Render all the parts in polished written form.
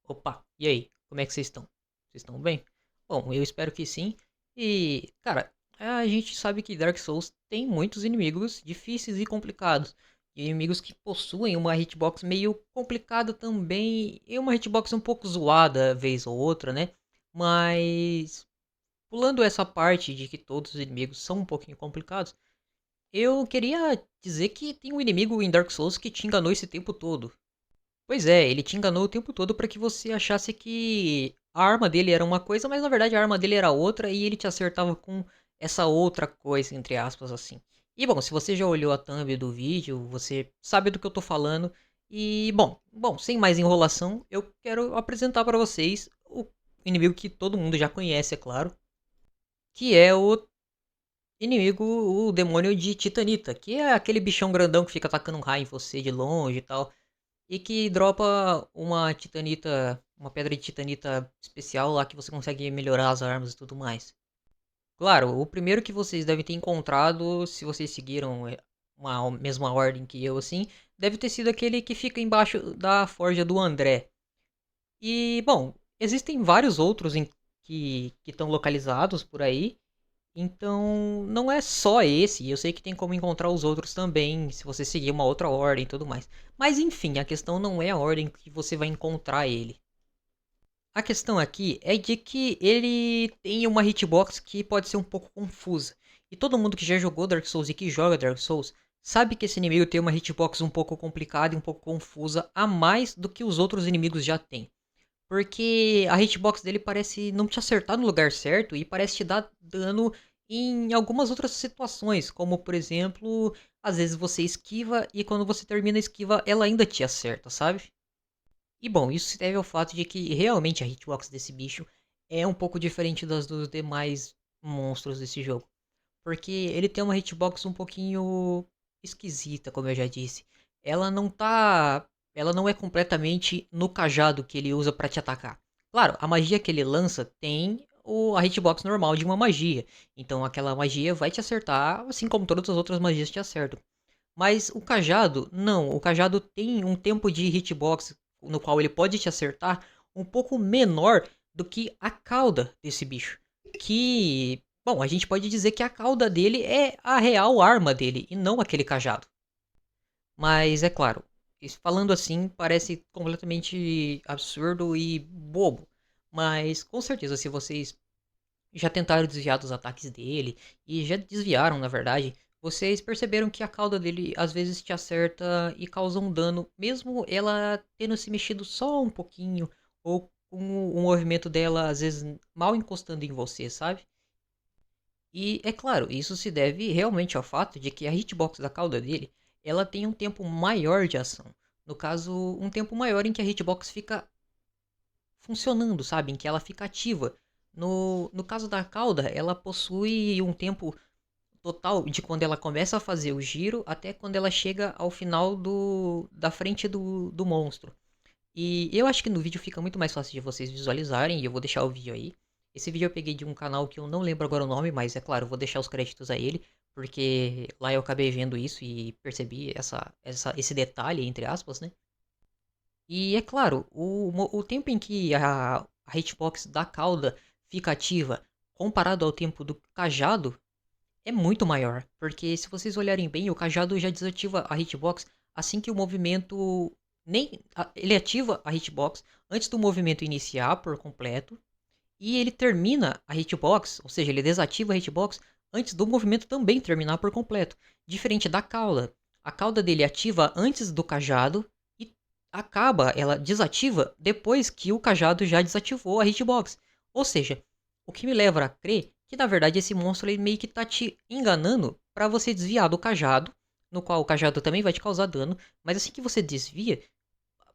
Opa, e aí? Como é que vocês estão? Vocês estão bem? Bom, eu espero que sim. E, cara, a gente sabe que Dark Souls tem muitos inimigos difíceis e complicados. E inimigos que possuem uma hitbox meio complicada também. E uma hitbox um pouco zoada, vez ou outra, né? Mas, pulando essa parte de que todos os inimigos são um pouquinho complicados, eu queria dizer que tem um inimigo em Dark Souls que te enganou esse tempo todo. Pois é, ele te enganou o tempo todo para que você achasse que a arma dele era uma coisa, mas na verdade a arma dele era outra e ele te acertava com essa outra coisa, entre aspas, assim. E bom, se você já olhou a thumb do vídeo, você sabe do que eu tô falando. E bom, sem mais enrolação, eu quero apresentar para vocês o inimigo que todo mundo já conhece, é claro, que é o inimigo, o demônio de Titanita, que é aquele bichão grandão que fica atacando um raio em você de longe e tal. E que dropa uma titanita, uma pedra de titanita especial lá que você consegue melhorar as armas e tudo mais. Claro, o primeiro que vocês devem ter encontrado, se vocês seguiram uma mesma ordem que eu assim, deve ter sido aquele que fica embaixo da forja do André. E bom, existem vários outros que estão localizados por aí. Então, não é só esse, eu sei que tem como encontrar os outros também, se você seguir uma outra ordem e tudo mais. Mas enfim, a questão não é a ordem que você vai encontrar ele. A questão aqui é de que ele tem uma hitbox que pode ser um pouco confusa. E todo mundo que já jogou Dark Souls e que joga Dark Souls sabe que esse inimigo tem uma hitbox um pouco complicada e um pouco confusa a mais do que os outros inimigos já têm. Porque a hitbox dele parece não te acertar no lugar certo e parece te dar dano em algumas outras situações, como por exemplo, às vezes você esquiva e quando você termina a esquiva ela ainda te acerta, sabe? E bom, isso se deve ao fato de que realmente a hitbox desse bicho é um pouco diferente das dos demais monstros desse jogo. Porque ele tem uma hitbox um pouquinho esquisita, como eu já disse. Ela não tá. Ela não é completamente no cajado que ele usa pra te atacar. Claro, a magia que ele lança tem a hitbox normal de uma magia. Então aquela magia vai te acertar, assim como todas as outras magias te acertam. Mas o cajado, não. O cajado tem um tempo de hitbox no qual ele pode te acertar um pouco menor do que a cauda desse bicho. Que, bom, a gente pode dizer que a cauda dele é a real arma dele e não aquele cajado. Mas é claro, falando assim parece completamente absurdo e bobo. Mas com certeza, se vocês já tentaram desviar dos ataques dele e já desviaram, na verdade, vocês perceberam que a cauda dele às vezes te acerta e causa um dano, mesmo ela tendo se mexido só um pouquinho ou com o movimento dela às vezes mal encostando em você, sabe? E é claro, isso se deve realmente ao fato de que a hitbox da cauda dele, ela tem um tempo maior de ação. No caso, um tempo maior em que a hitbox fica funcionando, sabe? Em que ela fica ativa. No caso da cauda, ela possui um tempo total de quando ela começa a fazer o giro até quando ela chega ao final da frente do monstro. E eu acho que no vídeo fica muito mais fácil de vocês visualizarem, e eu vou deixar o vídeo aí. Esse vídeo eu peguei de um canal que eu não lembro agora o nome, mas é claro, eu vou deixar os créditos a ele, porque lá eu acabei vendo isso e percebi esse detalhe, entre aspas, né? E é claro, o tempo em que a hitbox da cauda fica ativa comparado ao tempo do cajado é muito maior. Porque se vocês olharem bem, o cajado já desativa a hitbox assim que o movimento. Ele ativa a hitbox antes do movimento iniciar por completo. E ele termina a hitbox, ou seja, ele desativa a hitbox antes do movimento também terminar por completo. Diferente da cauda. A cauda dele ativa antes do cajado e acaba, ela desativa depois que o cajado já desativou a hitbox. Ou seja, o que me leva a crer que na verdade esse monstro ele meio que tá te enganando para você desviar do cajado, no qual o cajado também vai te causar dano, mas assim que você desvia,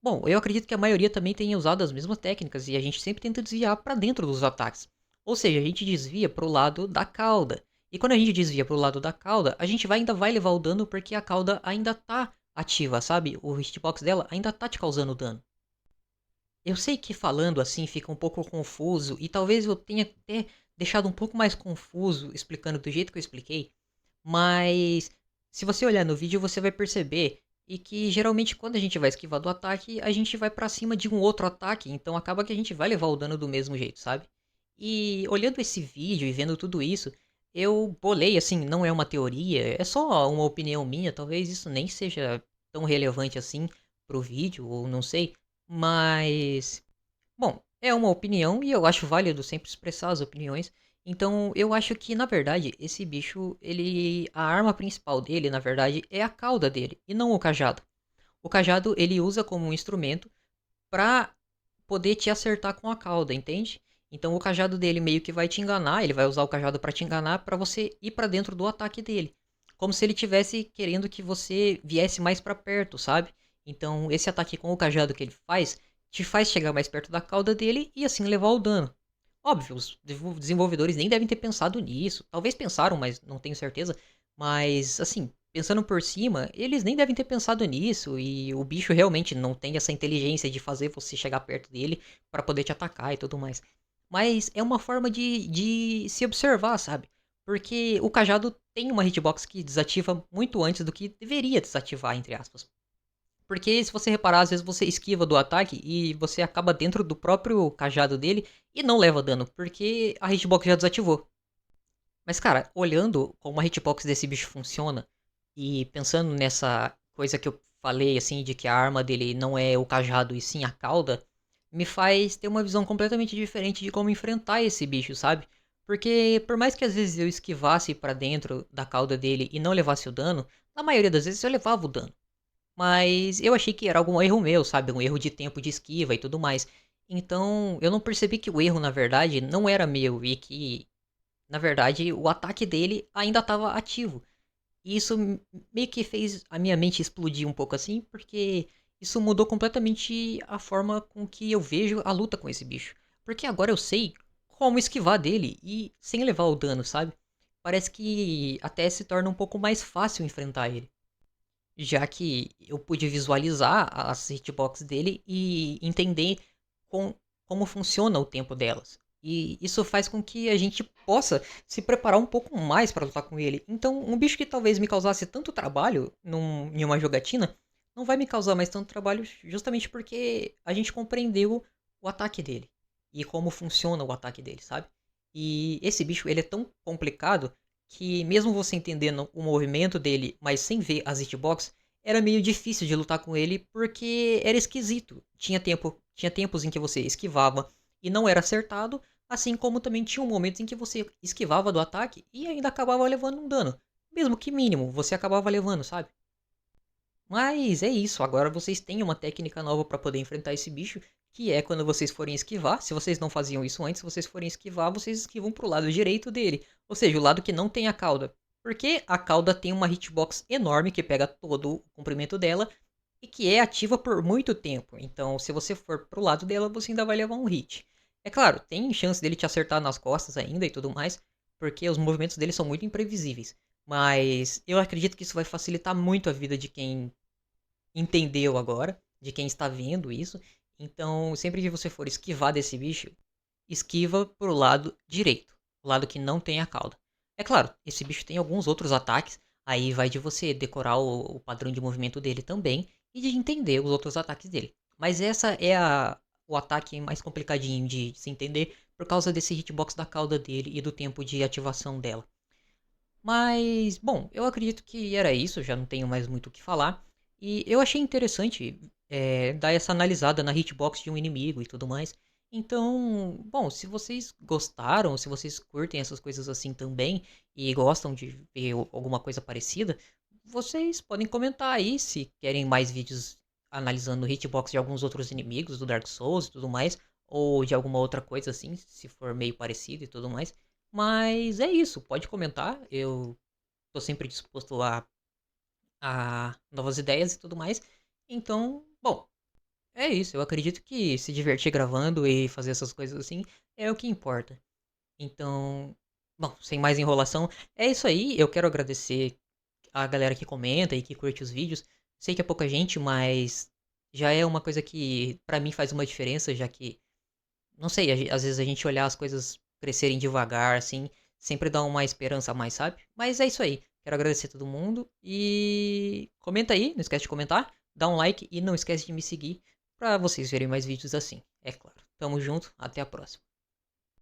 bom, eu acredito que a maioria também tenha usado as mesmas técnicas e a gente sempre tenta desviar para dentro dos ataques. Ou seja, a gente desvia pro lado da cauda. E quando a gente desvia pro lado da cauda, a gente ainda vai levar o dano porque a cauda ainda tá ativa, sabe? O hitbox dela ainda tá te causando dano. Eu sei que falando assim fica um pouco confuso e talvez eu tenha até deixado um pouco mais confuso explicando do jeito que eu expliquei, mas se você olhar no vídeo você vai perceber e que geralmente quando a gente vai esquivar do ataque, a gente vai pra cima de um outro ataque, então acaba que a gente vai levar o dano do mesmo jeito, sabe? E olhando esse vídeo e vendo tudo isso, eu bolei assim, não é uma teoria, é só uma opinião minha, talvez isso nem seja tão relevante assim pro vídeo, ou não sei, mas bom, é uma opinião e eu acho válido sempre expressar as opiniões. Então, eu acho que, na verdade, esse bicho, a arma principal dele, na verdade, é a cauda dele e não o cajado. O cajado ele usa como um instrumento pra poder te acertar com a cauda, entende? Então, o cajado dele meio que vai te enganar, ele vai usar o cajado pra te enganar pra você ir pra dentro do ataque dele, como se ele tivesse querendo que você viesse mais pra perto, sabe? Então, esse ataque com o cajado que ele faz te faz chegar mais perto da cauda dele e assim levar o dano. Óbvio, os desenvolvedores nem devem ter pensado nisso. Talvez pensaram, mas não tenho certeza. Mas, assim, pensando por cima, eles nem devem ter pensado nisso. E o bicho realmente não tem essa inteligência de fazer você chegar perto dele para poder te atacar e tudo mais. Mas é uma forma de se observar, sabe? Porque o cajado tem uma hitbox que desativa muito antes do que deveria desativar, entre aspas. Porque se você reparar, às vezes você esquiva do ataque e você acaba dentro do próprio cajado dele e não leva dano, porque a hitbox já desativou. Mas cara, olhando como a hitbox desse bicho funciona e pensando nessa coisa que eu falei assim de que a arma dele não é o cajado e sim a cauda, me faz ter uma visão completamente diferente de como enfrentar esse bicho, sabe? Porque por mais que às vezes eu esquivasse pra dentro da cauda dele e não levasse o dano, na maioria das vezes eu levava o dano. Mas eu achei que era algum erro meu, sabe? Um erro de tempo de esquiva e tudo mais. Então, eu não percebi que o erro, na verdade, não era meu e que, na verdade, o ataque dele ainda estava ativo. E isso meio que fez a minha mente explodir um pouco assim, porque isso mudou completamente a forma com que eu vejo a luta com esse bicho. Porque agora eu sei como esquivar dele e sem levar o dano, sabe? Parece que até se torna um pouco mais fácil enfrentar ele, já que eu pude visualizar as hitbox dele e entender com, como funciona o tempo delas. E isso faz com que a gente possa se preparar um pouco mais para lutar com ele. Então, um bicho que talvez me causasse tanto trabalho em uma jogatina, não vai me causar mais tanto trabalho justamente porque a gente compreendeu o ataque dele e como funciona o ataque dele, sabe? E esse bicho, ele é tão complicado que mesmo você entendendo o movimento dele, mas sem ver as hitbox, era meio difícil de lutar com ele porque era esquisito. Tinha tempos em que você esquivava e não era acertado, assim como também tinha momentos em que você esquivava do ataque e ainda acabava levando um dano. Mesmo que mínimo, você acabava levando, sabe? Mas é isso, agora vocês têm uma técnica nova para poder enfrentar esse bicho, que é quando vocês forem esquivar. Se vocês não faziam isso antes, se vocês forem esquivar, vocês esquivam pro lado direito dele, ou seja, o lado que não tem a cauda. Porque a cauda tem uma hitbox enorme que pega todo o comprimento dela e que é ativa por muito tempo. Então, se você for pro lado dela, você ainda vai levar um hit. É claro, tem chance dele te acertar nas costas ainda e tudo mais, porque os movimentos dele são muito imprevisíveis. Mas eu acredito que isso vai facilitar muito a vida de quem entendeu agora, de quem está vendo isso. Então, sempre que você for esquivar desse bicho, esquiva pro lado direito, o lado que não tem a cauda. É claro, esse bicho tem alguns outros ataques, aí vai de você decorar o padrão de movimento dele também e de entender os outros ataques dele. Mas essa é o ataque mais complicadinho de se entender por causa desse hitbox da cauda dele e do tempo de ativação dela. Mas, bom, eu acredito que era isso, já não tenho mais muito o que falar. E eu achei interessante dar essa analisada na hitbox de um inimigo e tudo mais. Então, bom, se vocês gostaram, se vocês curtem essas coisas assim também e gostam de ver alguma coisa parecida, vocês podem comentar aí se querem mais vídeos analisando hitbox de alguns outros inimigos do Dark Souls e tudo mais, ou de alguma outra coisa assim, se for meio parecido e tudo mais. Mas é isso, pode comentar. Eu tô sempre disposto a novas ideias e tudo mais. Então, bom, é isso. Eu acredito que se divertir gravando e fazer essas coisas assim é o que importa. Então, bom, sem mais enrolação, é isso aí. Eu quero agradecer a galera que comenta e que curte os vídeos. Sei que é pouca gente, mas já é uma coisa que pra mim faz uma diferença, já que não sei, às vezes a gente olhar as coisas crescerem devagar, assim, sempre dá uma esperança a mais, sabe? Mas é isso aí. Quero agradecer a todo mundo e comenta aí, não esquece de comentar, dá um like e não esquece de me seguir para vocês verem mais vídeos assim, é claro. Tamo junto, até a próxima.